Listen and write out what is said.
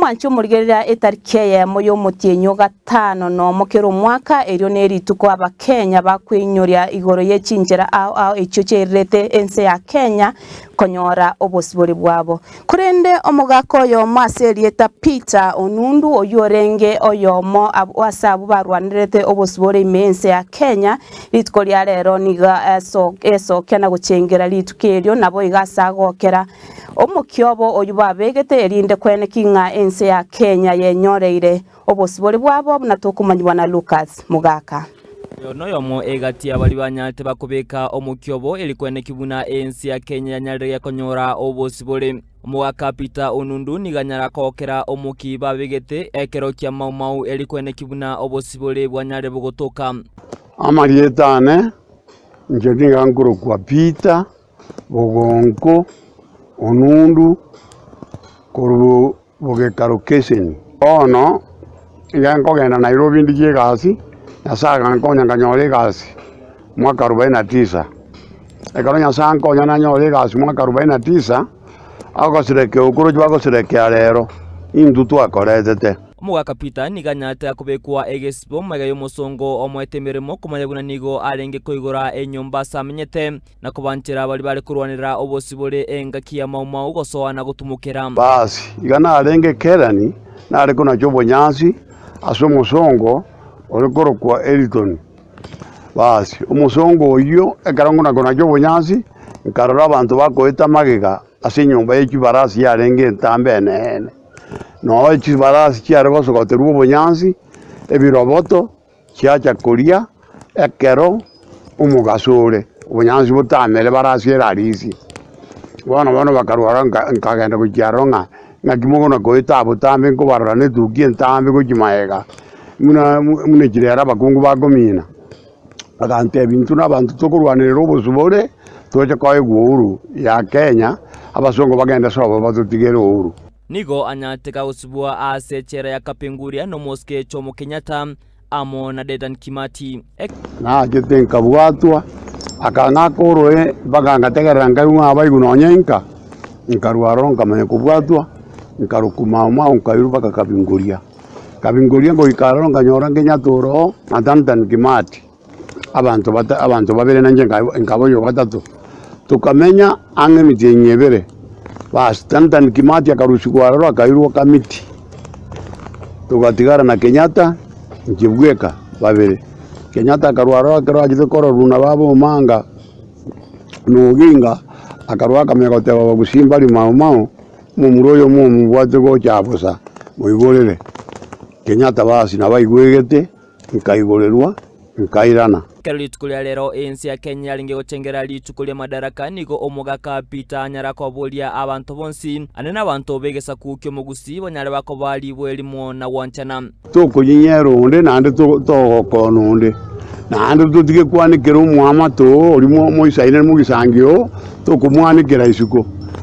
Omwancho murigerera etarikeye moyo mutienyo gatano no mukero mwaka eryo nerituko abakenya bakwinyuria igoro yechinjera ao echo cherete ense ya Kenya konyora obosibori bwabo kurende omugako yo maserieta Peter Onundu oyorenge oyomo asabu barwanirete obosibori imense ya Kenya lituko lya rero niga eso kena guchengera litukeryo nabo igasagokera omukyobo oyu babegete erinde kwene kinga ense ya Kenya yenyoreire obosibori bwabo natukumanywa na Lucas Mugaka yono yomo egati abali banyate bakobeka omukyobo elikwene kibuna ensi ya Kenya yanyarire yakonyora obosibori Mugaka Peter Onundu niganyara kokera omuki babegete ekero kya mau elikwene kibuna obosibori bwanyare bugotoka amarietane njodinga nguru kwa Peter Bogonko Onundu kuru bogekaro keseni ono yango genda Nairobi ndije gasi yasaga nkonya nganyore gasi mwaka 49 ekaro nyasaga nkonya nanyore gasi mwaka 49 agosireke ukuru jwagosireke rero indutu akorezete Mugaka Peter niganyate akobekwa egesibo maga y'omusongo omwetemeremo kumanyabuna nigo arenge koigora enyomba samenyete nakubanchira bali bali kurwanira obosibore engaki ya mau gosoana gutumukira basi igana arenge kerani nare kuna chobonyansi aso musongo orikoro kwa Elton basi umusongo oyo ekarango nakona chobonyansi nkarora abantu bakoeta magiga ase nyomba y'ekibarasi yarenge ntambe nene no echibarasi chiare gosogoterwa obonyansi ebiroboto chiacha koria ekero umugasore obonyansi butamere barasi erarisi bano bakarwara nkagenda kuchiaronga ngakimogona koita butambe nkobarora netukie ntambe kuchimaega muna chirera bakungu bakomina bagante ebintu n'abantu tokurwanirira obosibore toche kwa iguru ya Kenya abasongo bagenda sobo batutigera uhuru nigo anyateka usibua asechera ya kapenguria no moske chomo Kenyatta amo na Dedan Kimati na jetenka bwatwa akanga koroe baganga tegera ngai abayigu nonyenka nkarwaronka manye kubwatwa nkarukumama unkairu baka kabinguria ngo ikaronka nyora Kenyatoro na Dedan Kimati abantu babere nanje ngaboyo batatu tukamenya ange mitenyebere basi Dedan Kimati akarushikwararo akairwa kamiti tugatigara na Kenyatta njibweka babere Kenyatta akarwaro akaragize koro runa babo manga nuginga akarwa kamegote baba gusimba li mau mu muroyo mu mubwate go cyabusa muigorere Kenyatta basi nabaigwegete nkaigorerwa nkairana Litukulia lero ensi ya Kenya linge gochengera litukulia madaraka nigo Omugaka Peter nyara kobolia abantu bonsi anena abantu begesa kukyo mugusi bonyale bako bali bwelimo na wanchana toko nyinyero onde nande to kono onde nande tutige kwanikera umwama to olimo moisaine mugisangyo toko mwanikera isuko